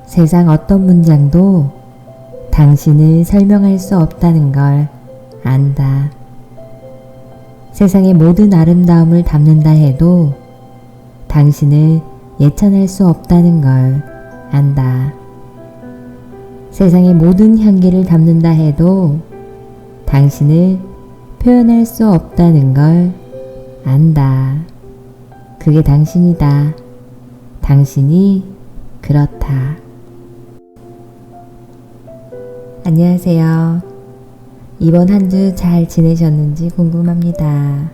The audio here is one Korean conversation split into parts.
세상 어떤 문장도 당신을 설명할 수 없다는 걸 안다. 세상의 모든 아름다움을 담는다 해도 당신을 예찬할 수 없다는 걸 안다. 세상의 모든 향기를 담는다 해도 당신을 표현할 수 없다는 걸 안다. 그게 당신이다. 당신이 그렇다. 안녕하세요. 이번 한 주 잘 지내셨는지 궁금합니다.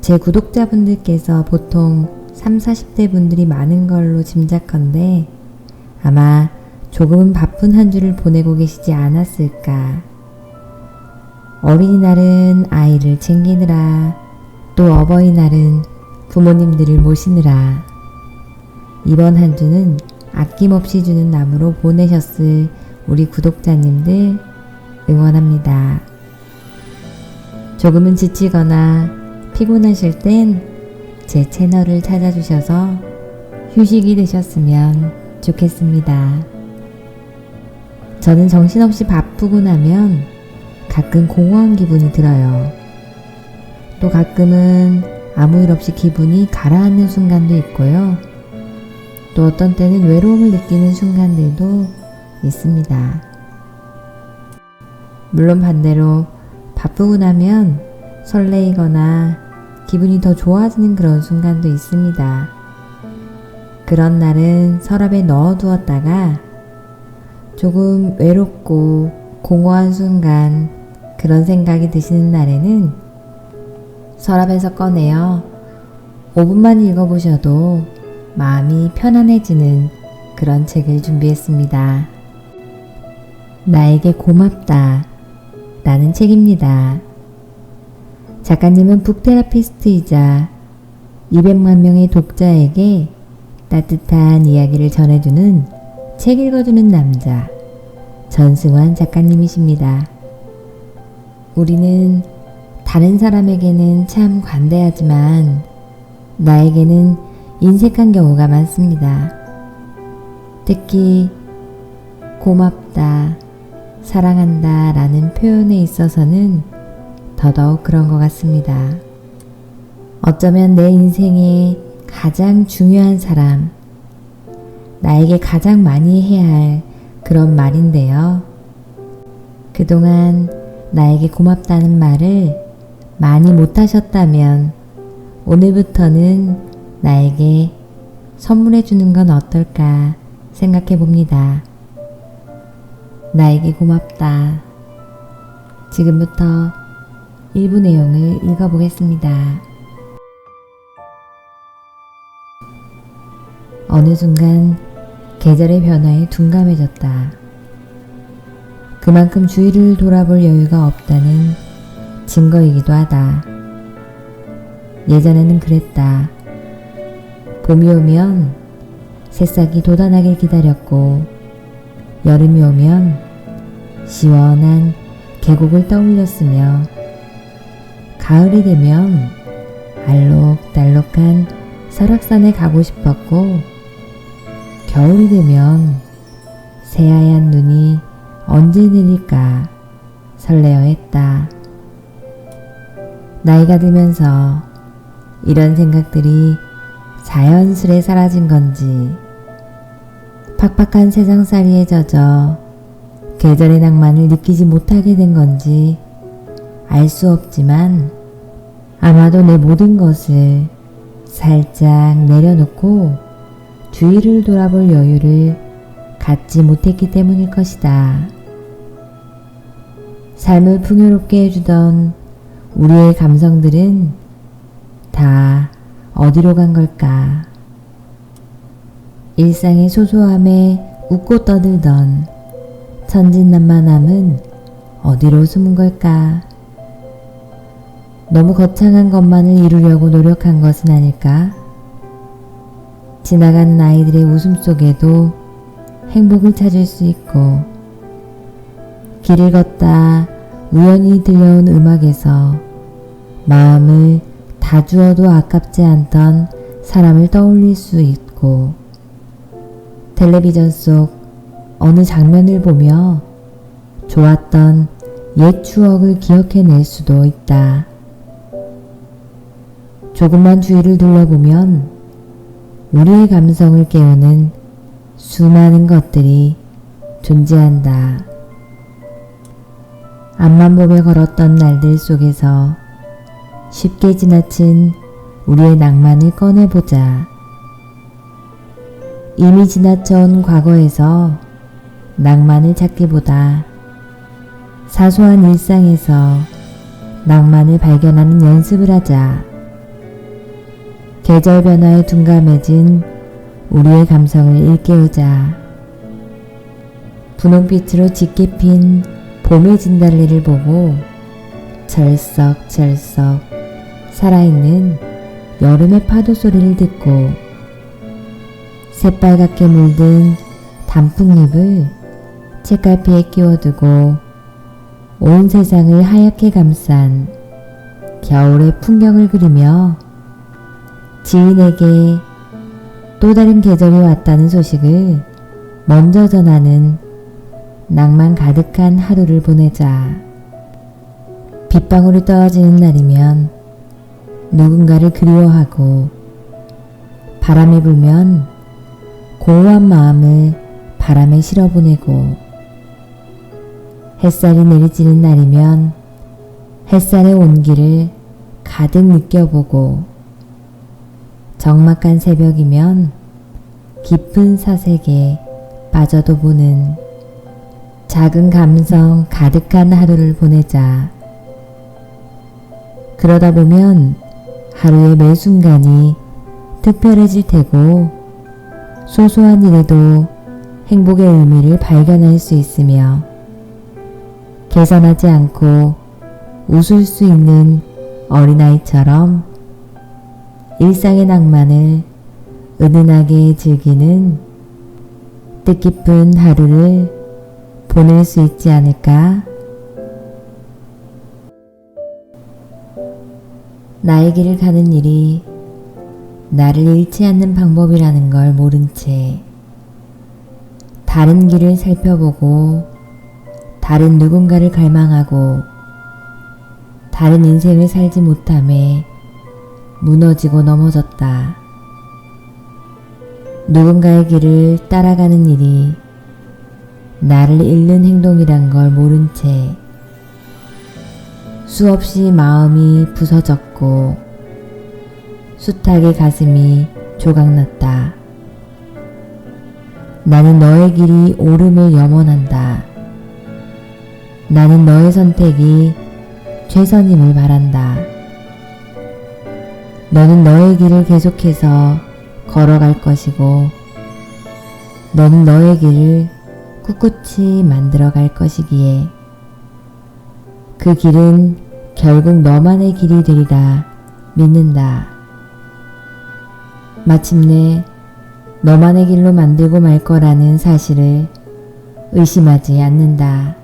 제 구독자분들께서 보통 30, 40대 분들이 많은 걸로 짐작컨대 아마 조금은 바쁜 한 주를 보내고 계시지 않았을까. 어린이날은 아이를 챙기느라, 또 어버이날은 부모님들을 모시느라 이번 한 주는 아낌없이 주는 남으로 보내셨을 우리 구독자님들 응원합니다. 조금은 지치거나 피곤하실 땐 제 채널을 찾아주셔서 휴식이 되셨으면 좋겠습니다. 저는 정신없이 바쁘고 나면 가끔 공허한 기분이 들어요. 또 가끔은 아무 일 없이 기분이 가라앉는 순간도 있고요. 또 어떤 때는 외로움을 느끼는 순간들도 있습니다. 물론 반대로 바쁘고 나면 설레이거나 기분이 더 좋아지는 그런 순간도 있습니다. 그런 날은 서랍에 넣어두었다가 조금 외롭고 공허한 순간 그런 생각이 드시는 날에는 서랍에서 꺼내어 5분만 읽어보셔도 마음이 편안해지는 그런 책을 준비했습니다. 나에게 고맙다 라는 책입니다. 작가님은 북테라피스트이자 200만 명의 독자에게 따뜻한 이야기를 전해주는 책 읽어주는 남자 전승환 작가님이십니다. 우리는 다른 사람에게는 참 관대하지만 나에게는 인색한 경우가 많습니다. 특히 고맙다, 사랑한다 라는 표현에 있어서는 더더욱 그런 것 같습니다. 어쩌면 내 인생의 가장 중요한 사람, 나에게 가장 많이 해야 할 그런 말인데요. 그동안 나에게 고맙다는 말을 많이 못하셨다면 오늘부터는 나에게 선물해 주는 건 어떨까 생각해 봅니다. 나에게 고맙다. 지금부터 일부 내용을 읽어보겠습니다. 어느 순간 계절의 변화에 둔감해졌다. 그만큼 주위를 돌아볼 여유가 없다는 증거이기도 하다. 예전에는 그랬다. 봄이 오면 새싹이 돋아나길 기다렸고 여름이 오면 시원한 계곡을 떠올렸으며 가을이 되면 알록달록한 설악산에 가고 싶었고 겨울이 되면 새하얀 눈이 언제 내릴까 설레어 했다. 나이가 들면서 이런 생각들이 자연스레 사라진 건지 팍팍한 세상살이에 젖어 계절의 낭만을 느끼지 못하게 된 건지 알 수 없지만 아마도 내 모든 것을 살짝 내려놓고 주위를 돌아볼 여유를 갖지 못했기 때문일 것이다. 삶을 풍요롭게 해주던 우리의 감성들은 다 어디로 간 걸까? 일상의 소소함에 웃고 떠들던 천진난만함은 어디로 숨은 걸까? 너무 거창한 것만을 이루려고 노력한 것은 아닐까? 지나가는 아이들의 웃음 속에도 행복을 찾을 수 있고 길을 걷다 우연히 들려온 음악에서 마음을 다 주어도 아깝지 않던 사람을 떠올릴 수 있고 텔레비전 속 어느 장면을 보며 좋았던 옛 추억을 기억해낼 수도 있다. 조금만 주위를 둘러보면 우리의 감성을 깨우는 수많은 것들이 존재한다. 앞만 보며 걸었던 날들 속에서 쉽게 지나친 우리의 낭만을 꺼내보자. 이미 지나쳐온 과거에서 낭만을 찾기보다 사소한 일상에서 낭만을 발견하는 연습을 하자. 계절 변화에 둔감해진 우리의 감성을 일깨우자. 분홍빛으로 짙게 핀 봄의 진달래를 보고 철썩철썩 살아있는 여름의 파도 소리를 듣고 새빨갛게 물든 단풍잎을 책갈피에 끼워두고 온 세상을 하얗게 감싼 겨울의 풍경을 그리며 지인에게 또 다른 계절이 왔다는 소식을 먼저 전하는 낭만 가득한 하루를 보내자. 빗방울이 떨어지는 날이면 누군가를 그리워하고 바람이 불면 고요한 마음을 바람에 실어보내고 햇살이 내리쬐는 날이면 햇살의 온기를 가득 느껴보고 적막한 새벽이면 깊은 사색에 빠져도 보는 작은 감성 가득한 하루를 보내자. 그러다 보면 하루의 매 순간이 특별해질 테고 소소한 일에도 행복의 의미를 발견할 수 있으며 계산하지 않고 웃을 수 있는 어린아이처럼 일상의 낭만을 은은하게 즐기는 뜻깊은 하루를 보낼 수 있지 않을까? 나의 길을 가는 일이 나를 잃지 않는 방법이라는 걸 모른 채 다른 길을 살펴보고 다른 누군가를 갈망하고 다른 인생을 살지 못함에 무너지고 넘어졌다. 누군가의 길을 따라가는 일이 나를 잃는 행동이란 걸 모른 채 수없이 마음이 부서졌고 숱하게 가슴이 조각났다. 나는 너의 길이 옳음을 염원한다. 나는 너의 선택이 최선임을 바란다. 너는 너의 길을 계속해서 걸어갈 것이고 너는 너의 길을 꿋꿋이 만들어갈 것이기에 그 길은 결국 너만의 길이 되리라 믿는다. 마침내 너만의 길로 만들고 말 거라는 사실을 의심하지 않는다.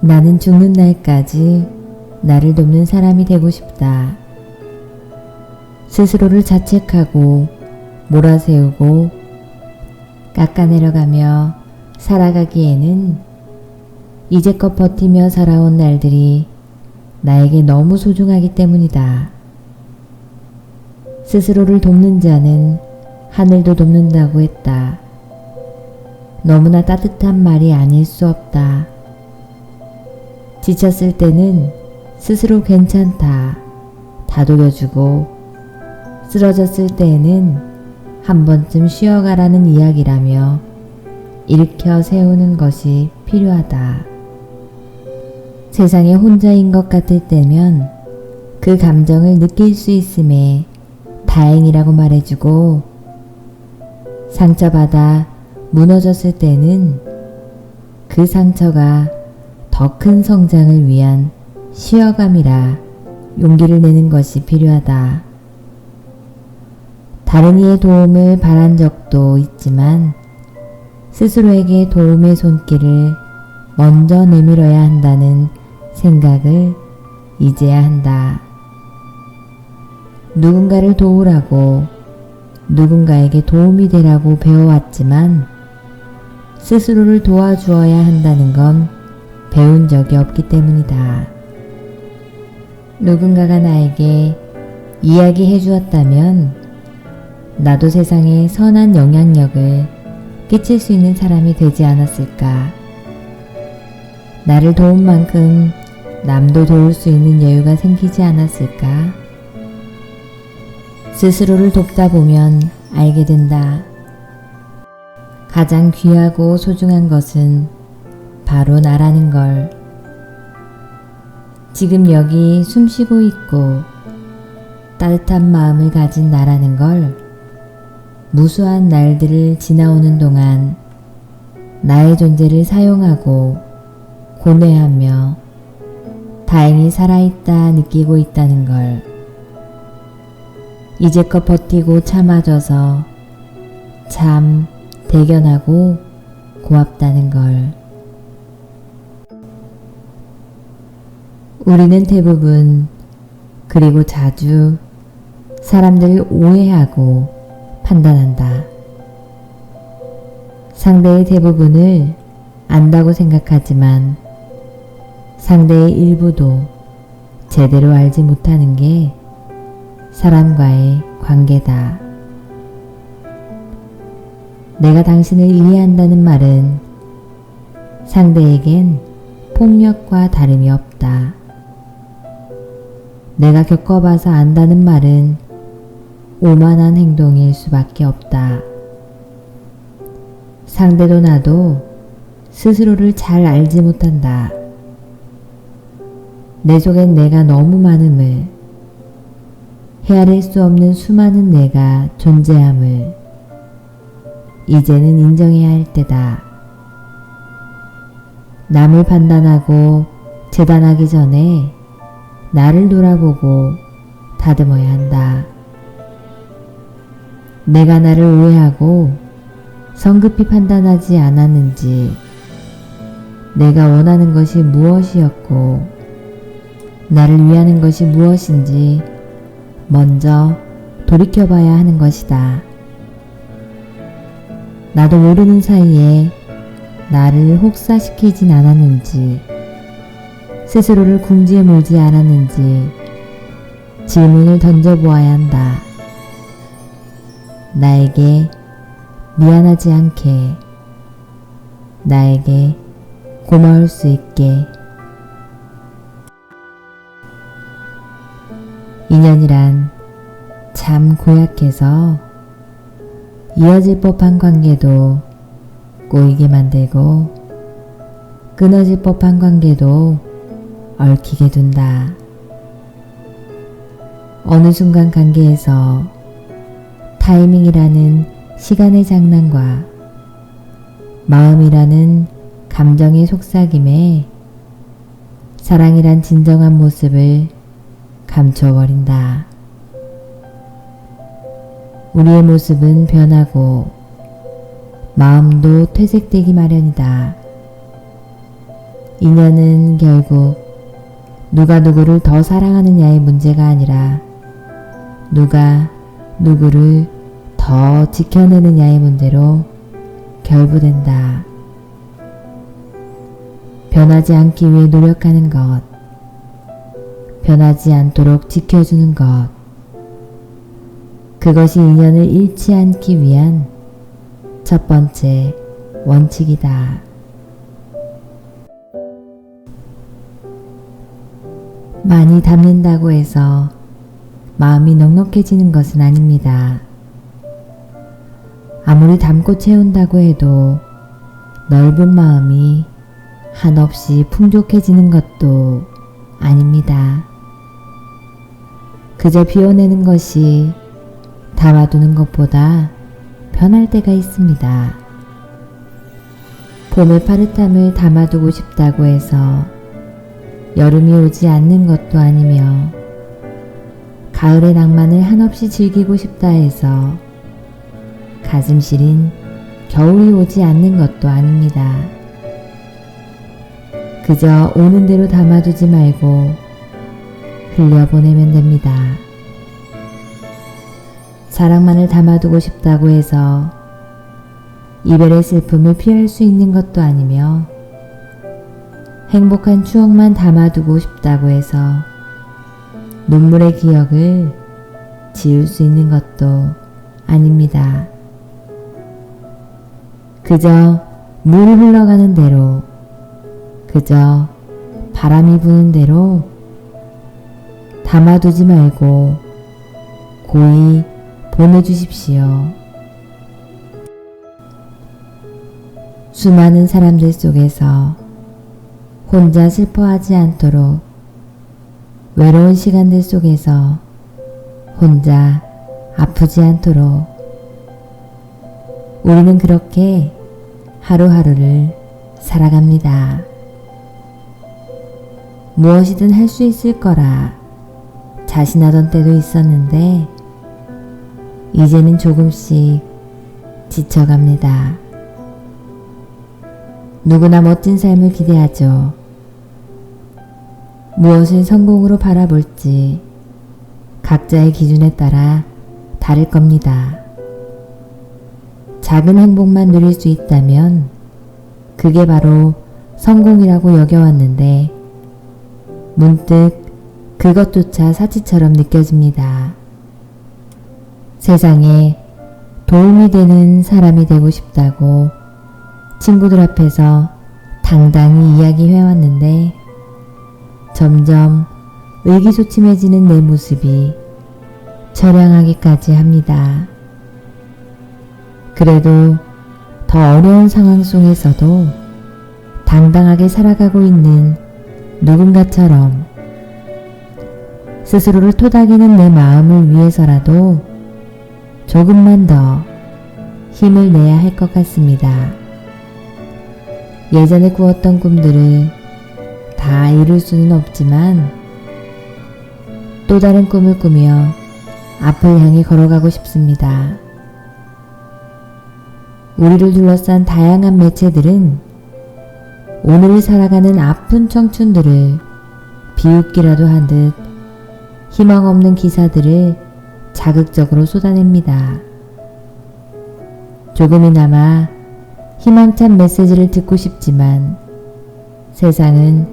나는 죽는 날까지 나를 돕는 사람이 되고 싶다. 스스로를 자책하고 몰아세우고 깎아내려가며 살아가기에는 이제껏 버티며 살아온 날들이 나에게 너무 소중하기 때문이다. 스스로를 돕는 자는 하늘도 돕는다고 했다. 너무나 따뜻한 말이 아닐 수 없다. 지쳤을 때는 스스로 괜찮다 다독여주고 쓰러졌을 때에는 한 번쯤 쉬어가라는 이야기라며 일으켜 세우는 것이 필요하다. 세상에 혼자인 것 같을 때면 그 감정을 느낄 수 있음에 다행이라고 말해주고 상처받아 무너졌을 때는 그 상처가 더 큰 성장을 위한 쉬어감이라 용기를 내는 것이 필요하다. 다른 이의 도움을 바란 적도 있지만 스스로에게 도움의 손길을 먼저 내밀어야 한다는 생각을 이제야 한다. 누군가를 도우라고 누군가에게 도움이 되라고 배워왔지만 스스로를 도와주어야 한다는 건 배운 적이 없기 때문이다. 누군가가 나에게 이야기해 주었다면 나도 세상에 선한 영향력을 끼칠 수 있는 사람이 되지 않았을까? 나를 도운 만큼 남도 도울 수 있는 여유가 생기지 않았을까? 스스로를 돕다 보면 알게 된다. 가장 귀하고 소중한 것은 바로 나라는 걸. 지금 여기 숨쉬고 있고 따뜻한 마음을 가진 나라는 걸 무수한 날들을 지나오는 동안 나의 존재를 사용하고 고뇌하며 다행히 살아있다 느끼고 있다는 걸. 이제껏 버티고 참아줘서 참 대견하고 고맙다는 걸. 우리는 대부분 그리고 자주 사람들을 오해하고 판단한다. 상대의 대부분을 안다고 생각하지만 상대의 일부도 제대로 알지 못하는 게 사람과의 관계다. 내가 당신을 이해한다는 말은 상대에겐 폭력과 다름이 없다. 내가 겪어봐서 안다는 말은 오만한 행동일 수밖에 없다. 상대도 나도 스스로를 잘 알지 못한다. 내 속엔 내가 너무 많음을, 헤아릴 수 없는 수많은 내가 존재함을 이제는 인정해야 할 때다. 남을 판단하고 재단하기 전에 나를 돌아보고 다듬어야 한다. 내가 나를 오해하고 성급히 판단하지 않았는지, 내가 원하는 것이 무엇이었고 나를 위하는 것이 무엇인지 먼저 돌이켜봐야 하는 것이다. 나도 모르는 사이에 나를 혹사시키진 않았는지, 스스로를 궁지에 몰지 않았는지 질문을 던져보아야 한다. 나에게 미안하지 않게, 나에게 고마울 수 있게. 인연이란 참 고약해서 이어질 법한 관계도 꼬이게 만들고 끊어질 법한 관계도 얽히게 둔다. 어느 순간 관계에서 타이밍이라는 시간의 장난과 마음이라는 감정의 속삭임에 사랑이란 진정한 모습을 감춰버린다. 우리의 모습은 변하고 마음도 퇴색되기 마련이다. 인연은 결국 누가 누구를 더 사랑하느냐의 문제가 아니라 누가 누구를 더 지켜내느냐의 문제로 결부된다. 변하지 않기 위해 노력하는 것, 변하지 않도록 지켜주는 것, 그것이 인연을 잃지 않기 위한 첫 번째 원칙이다. 많이 담는다고 해서 마음이 넉넉해지는 것은 아닙니다. 아무리 담고 채운다고 해도 넓은 마음이 한없이 풍족해지는 것도 아닙니다. 그저 비워내는 것이 담아두는 것보다 편할 때가 있습니다. 봄의 파릇함을 담아두고 싶다고 해서 여름이 오지 않는 것도 아니며 가을의 낭만을 한없이 즐기고 싶다 해서 가슴 시린 겨울이 오지 않는 것도 아닙니다. 그저 오는 대로 담아두지 말고 흘려보내면 됩니다. 사랑만을 담아두고 싶다고 해서 이별의 슬픔을 피할 수 있는 것도 아니며 행복한 추억만 담아두고 싶다고 해서 눈물의 기억을 지울 수 있는 것도 아닙니다. 그저 물 흘러가는 대로, 그저 바람이 부는 대로 담아두지 말고 고이 보내주십시오. 수많은 사람들 속에서 혼자 슬퍼하지 않도록, 외로운 시간들 속에서 혼자 아프지 않도록 우리는 그렇게 하루하루를 살아갑니다. 무엇이든 할 수 있을 거라 자신하던 때도 있었는데 이제는 조금씩 지쳐갑니다. 누구나 멋진 삶을 기대하죠. 무엇을 성공으로 바라볼지 각자의 기준에 따라 다를 겁니다. 작은 행복만 누릴 수 있다면 그게 바로 성공이라고 여겨왔는데 문득 그것조차 사치처럼 느껴집니다. 세상에 도움이 되는 사람이 되고 싶다고 친구들 앞에서 당당히 이야기해왔는데 점점 의기소침해지는 내 모습이 처량하기까지 합니다. 그래도 더 어려운 상황 속에서도 당당하게 살아가고 있는 누군가처럼 스스로를 토닥이는 내 마음을 위해서라도 조금만 더 힘을 내야 할 것 같습니다. 예전에 꾸었던 꿈들을 다 이룰 수는 없지만 또 다른 꿈을 꾸며 앞을 향해 걸어가고 싶습니다. 우리를 둘러싼 다양한 매체들은 오늘을 살아가는 아픈 청춘들을 비웃기라도 한 듯 희망 없는 기사들을 자극적으로 쏟아냅니다. 조금이나마 희망찬 메시지를 듣고 싶지만 세상은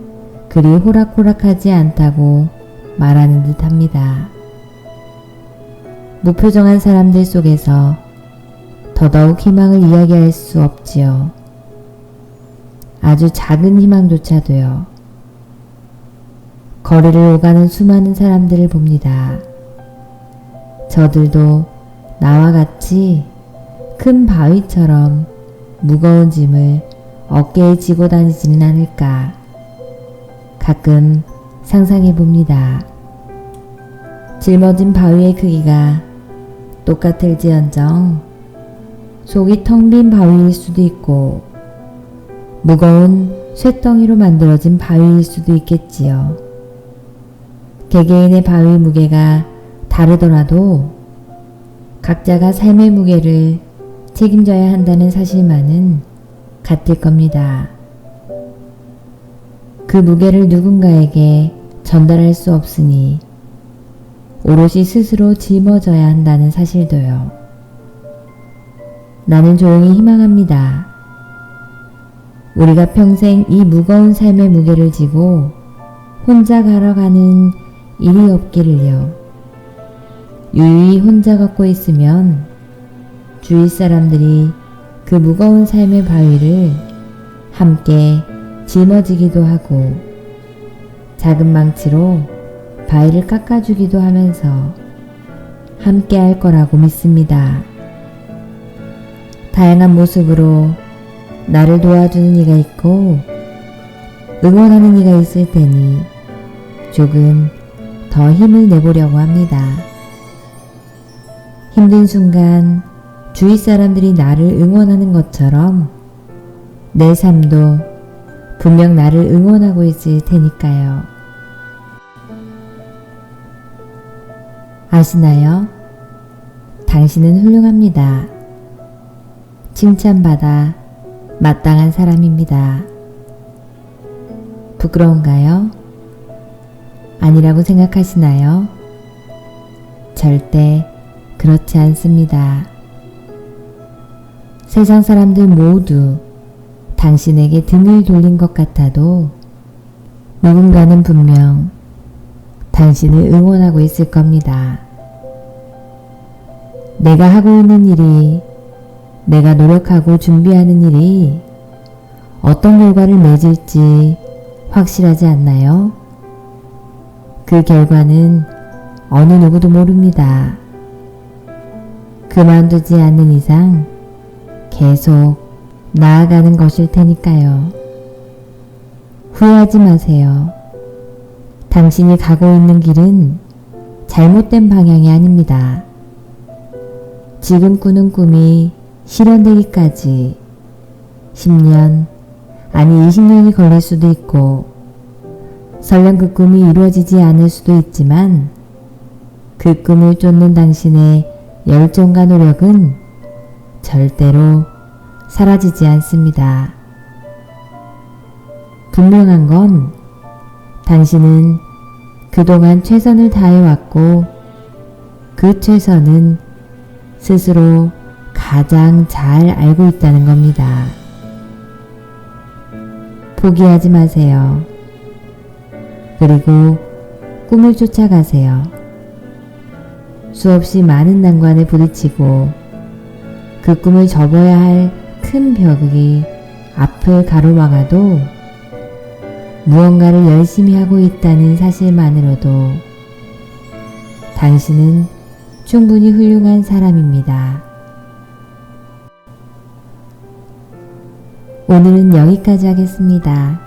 그리 호락호락하지 않다고 말하는 듯 합니다. 무표정한 사람들 속에서 더더욱 희망을 이야기할 수 없지요. 아주 작은 희망조차도요. 거리를 오가는 수많은 사람들을 봅니다. 저들도 나와 같이 큰 바위처럼 무거운 짐을 어깨에 지고 다니지는 않을까 가끔 상상해 봅니다. 짊어진 바위의 크기가 똑같을지언정 속이 텅 빈 바위일 수도 있고 무거운 쇳덩이로 만들어진 바위일 수도 있겠지요. 개개인의 바위 무게가 다르더라도 각자가 삶의 무게를 책임져야 한다는 사실만은 같을 겁니다. 그 무게를 누군가에게 전달할 수 없으니 오롯이 스스로 짊어져야 한다는 사실도요. 나는 조용히 희망합니다. 우리가 평생 이 무거운 삶의 무게를 지고 혼자 걸어가는 일이 없기를요. 유유히 혼자 걷고 있으면 주위 사람들이 그 무거운 삶의 바위를 함께 짊어지기도 하고 작은 망치로 바위를 깎아주기도 하면서 함께 할 거라고 믿습니다. 다양한 모습으로 나를 도와주는 이가 있고 응원하는 이가 있을 테니 조금 더 힘을 내보려고 합니다. 힘든 순간 주위 사람들이 나를 응원하는 것처럼 내 삶도 분명 나를 응원하고 있을 테니까요. 아시나요? 당신은 훌륭합니다. 칭찬받아 마땅한 사람입니다. 부끄러운가요? 아니라고 생각하시나요? 절대 그렇지 않습니다. 세상 사람들 모두 당신에게 등을 돌린 것 같아도 누군가는 분명 당신을 응원하고 있을 겁니다. 내가 하고 있는 일이, 내가 노력하고 준비하는 일이 어떤 결과를 맺을지 확실하지 않나요? 그 결과는 어느 누구도 모릅니다. 그만두지 않는 이상 계속 나아가는 것일 테니까요. 후회하지 마세요. 당신이 가고 있는 길은 잘못된 방향이 아닙니다. 지금 꾸는 꿈이 실현되기까지 10년, 아니 20년이 걸릴 수도 있고 설령 그 꿈이 이루어지지 않을 수도 있지만 그 꿈을 쫓는 당신의 열정과 노력은 절대로 사라지지 않습니다. 분명한 건 당신은 그동안 최선을 다해왔고 그 최선은 스스로 가장 잘 알고 있다는 겁니다. 포기하지 마세요. 그리고 꿈을 쫓아가세요. 수없이 많은 난관에 부딪히고 그 꿈을 접어야 할 큰 벽이 앞을 가로막아도 무언가를 열심히 하고 있다는 사실만으로도 당신은 충분히 훌륭한 사람입니다. 오늘은 여기까지 하겠습니다.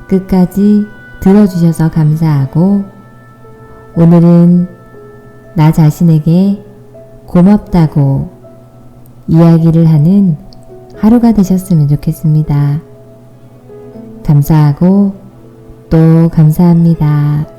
끝까지 들어주셔서 감사하고 오늘은 나 자신에게 고맙다고 이야기를 하는 하루가 되셨으면 좋겠습니다. 감사하고 또 감사합니다.